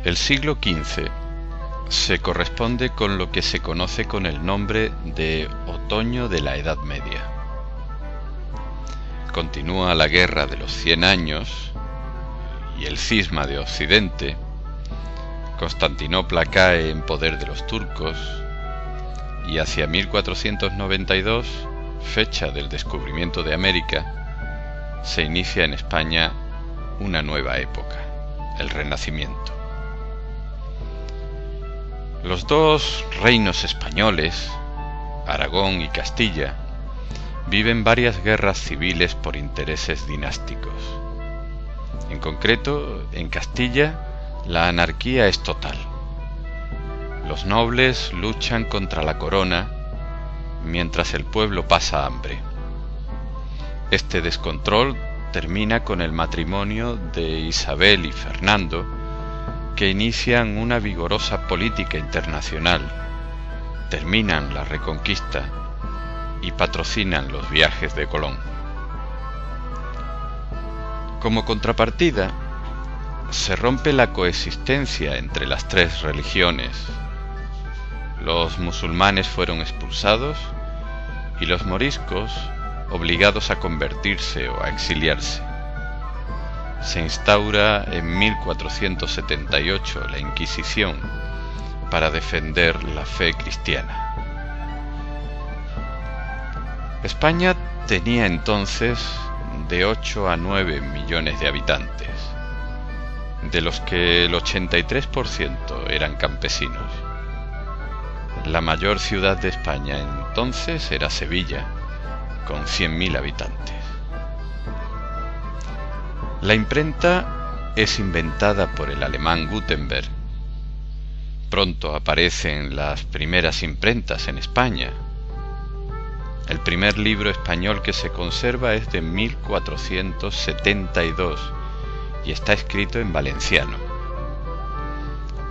El siglo XV se corresponde con lo que se conoce con el nombre de Otoño de la Edad Media. Continúa la Guerra de los 100 años y el cisma de Occidente. Constantinopla cae en poder de los turcos y hacia 1492, fecha del descubrimiento de América, se inicia en España una nueva época, el Renacimiento. Los dos reinos españoles, Aragón y Castilla, viven varias guerras civiles por intereses dinásticos. En concreto, en Castilla, la anarquía es total. Los nobles luchan contra la corona, mientras el pueblo pasa hambre. Este descontrol termina con el matrimonio de Isabel y Fernando, que inician una vigorosa política internacional, terminan la Reconquista y patrocinan los viajes de Colón. Como contrapartida, se rompe la coexistencia entre las tres religiones. Los musulmanes fueron expulsados y los moriscos obligados a convertirse o a exiliarse. Se instaura en 1478 la Inquisición para defender la fe cristiana. España tenía entonces de 8 a 9 millones de habitantes, de los que el 83% eran campesinos. La mayor ciudad de España entonces era Sevilla, con 100.000 habitantes. La imprenta es inventada por el alemán Gutenberg. Pronto aparecen las primeras imprentas en España. El primer libro español que se conserva es de 1472 y está escrito en valenciano.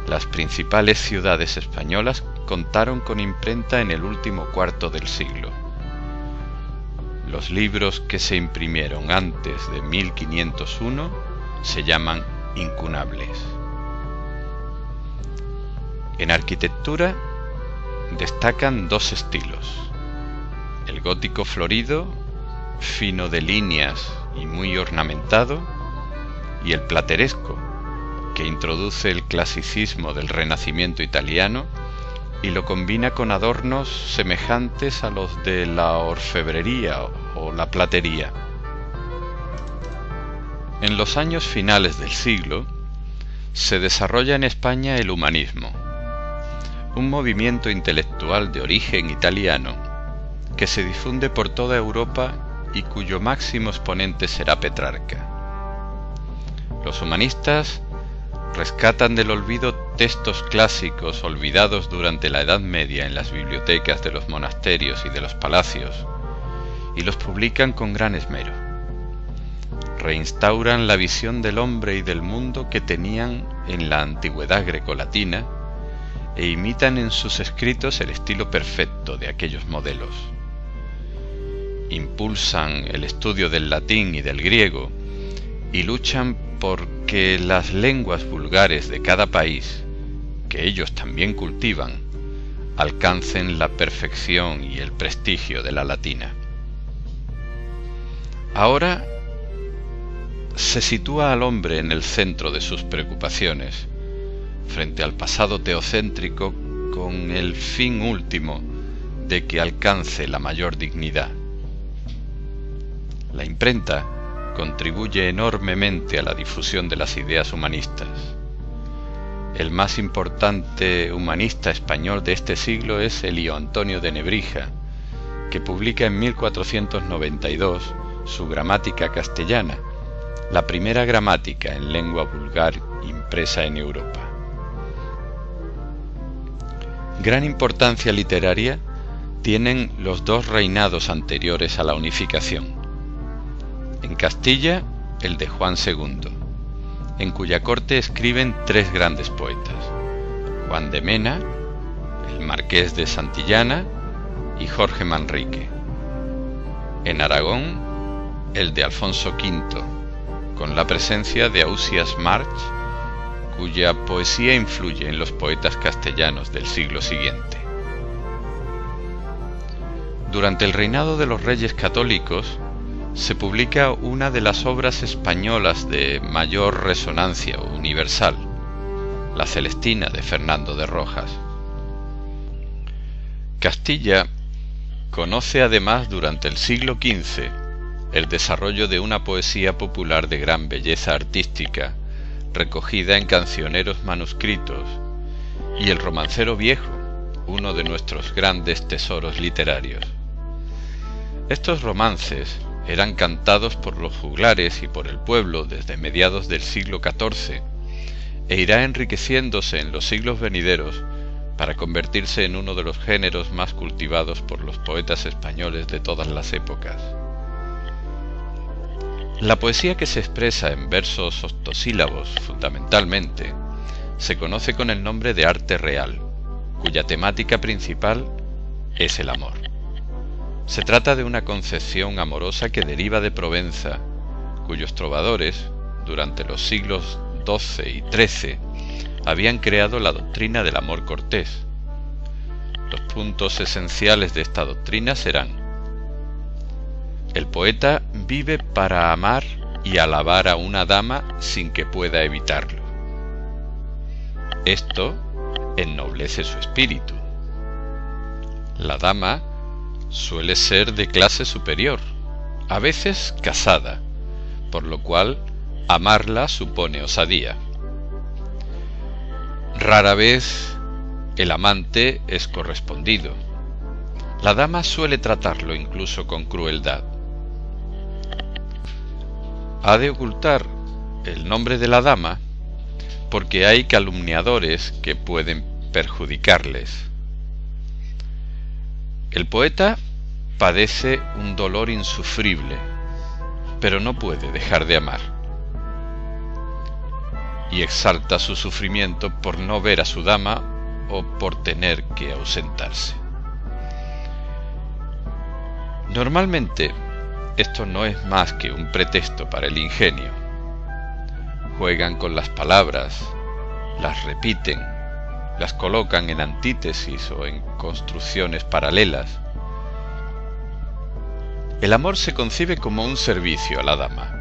Las principales ciudades españolas contaron con imprenta en el último cuarto del siglo. Los libros que se imprimieron antes de 1501 se llaman incunables. En arquitectura destacan dos estilos: el gótico florido, fino de líneas y muy ornamentado, y el plateresco, que introduce el clasicismo del Renacimiento italiano y lo combina con adornos semejantes a los de la orfebrería o la platería. En los años finales del siglo se desarrolla en España el humanismo, un movimiento intelectual de origen italiano que se difunde por toda Europa y cuyo máximo exponente será Petrarca. Los humanistas rescatan del olvido textos clásicos olvidados durante la Edad Media en las bibliotecas de los monasterios y de los palacios y los publican con gran esmero. Reinstauran la visión del hombre y del mundo que tenían en la antigüedad grecolatina e imitan en sus escritos el estilo perfecto de aquellos modelos. Impulsan el estudio del latín y del griego y luchan porque las lenguas vulgares de cada país, que ellos también cultivan, alcancen la perfección y el prestigio de la latina. Ahora se sitúa al hombre en el centro de sus preocupaciones, frente al pasado teocéntrico, con el fin último de que alcance la mayor dignidad. La imprenta contribuye enormemente a la difusión de las ideas humanistas. El más importante humanista español de este siglo es Elío Antonio de Nebrija, que publica en 1492 su Gramática Castellana, la primera gramática en lengua vulgar impresa en Europa. Gran importancia literaria tienen los dos reinados anteriores a la unificación. En Castilla, el de Juan II, en cuya corte escriben tres grandes poetas: Juan de Mena, el Marqués de Santillana y Jorge Manrique. En Aragón, el de Alfonso V, con la presencia de Ausiàs March, cuya poesía influye en los poetas castellanos del siglo siguiente. Durante el reinado de los Reyes Católicos se publica una de las obras españolas de mayor resonancia universal, la Celestina de Fernando de Rojas. Castilla conoce además durante el siglo XV el desarrollo de una poesía popular de gran belleza artística, recogida en cancioneros manuscritos, y el romancero viejo, uno de nuestros grandes tesoros literarios. Estos romances eran cantados por los juglares y por el pueblo desde mediados del siglo XIV, e irá enriqueciéndose en los siglos venideros para convertirse en uno de los géneros más cultivados por los poetas españoles de todas las épocas. La poesía que se expresa en versos octosílabos, fundamentalmente, se conoce con el nombre de arte real, cuya temática principal es el amor. Se trata de una concepción amorosa que deriva de Provenza, cuyos trovadores, durante los siglos XII y XIII, habían creado la doctrina del amor cortés. Los puntos esenciales de esta doctrina serán: el poeta vive para amar y alabar a una dama sin que pueda evitarlo. Esto ennoblece su espíritu. La dama suele ser de clase superior, a veces casada, por lo cual amarla supone osadía. Rara vez el amante es correspondido. La dama suele tratarlo incluso con crueldad. Ha de ocultar el nombre de la dama porque hay calumniadores que pueden perjudicarles. El poeta padece un dolor insufrible, pero no puede dejar de amar, y exalta su sufrimiento por no ver a su dama o por tener que ausentarse. Normalmente, esto no es más que un pretexto para el ingenio. Juegan con las palabras, las repiten, las colocan en antítesis o en construcciones paralelas. El amor se concibe como un servicio a la dama,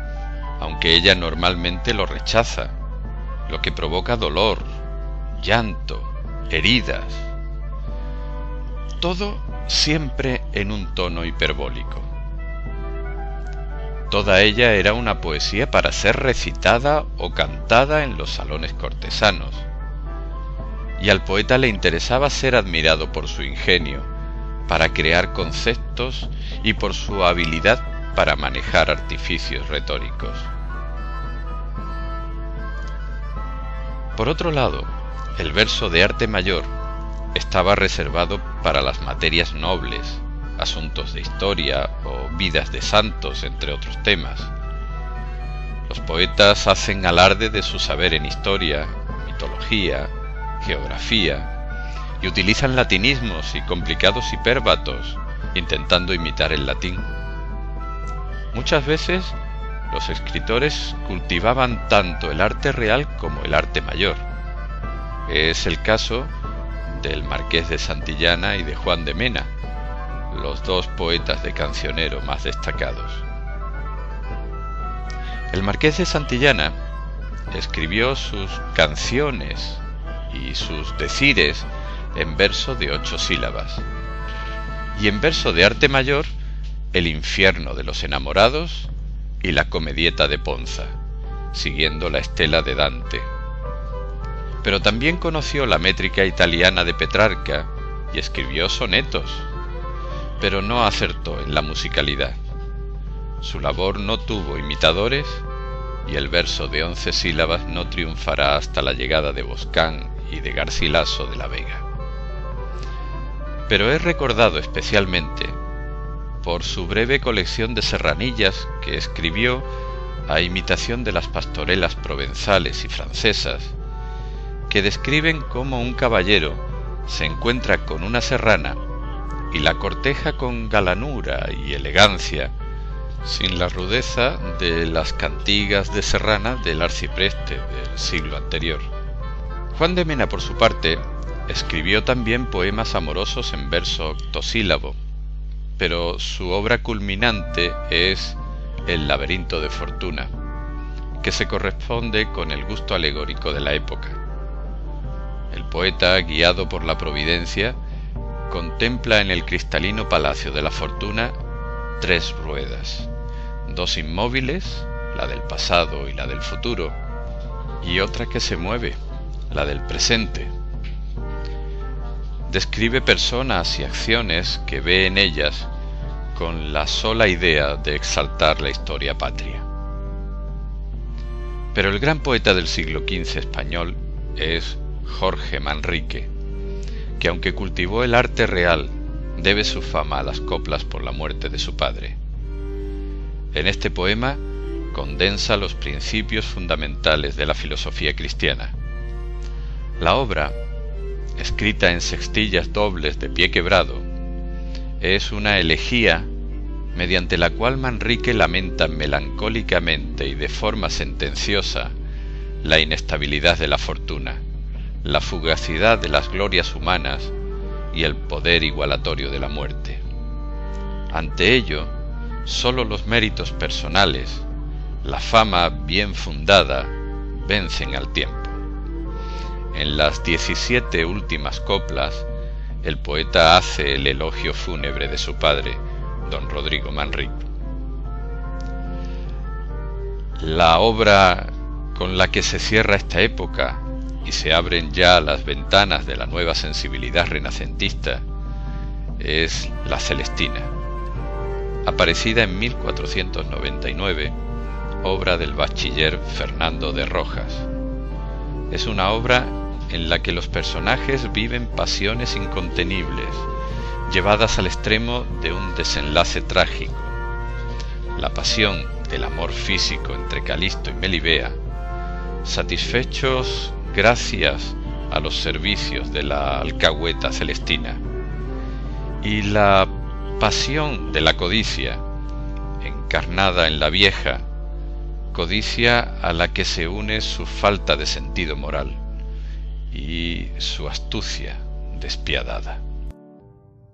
aunque ella normalmente lo rechaza, lo que provoca dolor, llanto, heridas. Todo siempre en un tono hiperbólico. Toda ella era una poesía para ser recitada o cantada en los salones cortesanos, y al poeta le interesaba ser admirado por su ingenio para crear conceptos y por su habilidad para manejar artificios retóricos. Por otro lado, el verso de arte mayor estaba reservado para las materias nobles, asuntos de historia o vidas de santos, entre otros temas. Los poetas hacen alarde de su saber en historia, mitología, geografía, y utilizan latinismos y complicados hipérbatos, intentando imitar el latín. Muchas veces los escritores cultivaban tanto el arte real como el arte mayor. Es el caso del Marqués de Santillana y de Juan de Mena, los dos poetas de cancionero más destacados. El Marqués de Santillana escribió sus canciones y sus decires en verso de 8 sílabas, y en verso de arte mayor el infierno de los enamorados y la comedieta de Ponza, siguiendo la estela de Dante. Pero también conoció la métrica italiana de Petrarca y escribió sonetos, pero no acertó en la musicalidad. Su labor no tuvo imitadores y el verso de 11 sílabas no triunfará hasta la llegada de Boscán y de Garcilaso de la Vega. Pero es recordado especialmente por su breve colección de serranillas que escribió a imitación de las pastorelas provenzales y francesas, que describen cómo un caballero se encuentra con una serrana y la corteja con galanura y elegancia, sin la rudeza de las cantigas de serrana del arcipreste del siglo anterior. Juan de Mena, por su parte, escribió también poemas amorosos en verso octosílabo, pero su obra culminante es El laberinto de Fortuna, que se corresponde con el gusto alegórico de la época. El poeta, guiado por la providencia, contempla en el cristalino palacio de la fortuna 3 ruedas, 2 inmóviles, la del pasado y la del futuro, y otra que se mueve, la del presente. Describe personas y acciones que ve en ellas con la sola idea de exaltar la historia patria. Pero el gran poeta del siglo XV español es Jorge Manrique, que aunque cultivó el arte real, debe su fama a las coplas por la muerte de su padre. En este poema condensa los principios fundamentales de la filosofía cristiana. La obra, escrita en sextillas dobles de pie quebrado, es una elegía mediante la cual Manrique lamenta melancólicamente y de forma sentenciosa la inestabilidad de la fortuna, la fugacidad de las glorias humanas y el poder igualatorio de la muerte. Ante ello, sólo los méritos personales, la fama bien fundada, vencen al tiempo. En las 17 últimas coplas, el poeta hace el elogio fúnebre de su padre, don Rodrigo Manrique. La obra con la que se cierra esta época y se abren ya las ventanas de la nueva sensibilidad renacentista es La Celestina, aparecida en 1499, obra del bachiller Fernando de Rojas. Es una obra en la que los personajes viven pasiones incontenibles, llevadas al extremo de un desenlace trágico. La pasión del amor físico entre Calisto y Melibea, satisfechos gracias a los servicios de la alcahueta Celestina, y la pasión de la codicia, encarnada en la vieja, codicia a la que se une su falta de sentido moral y su astucia despiadada.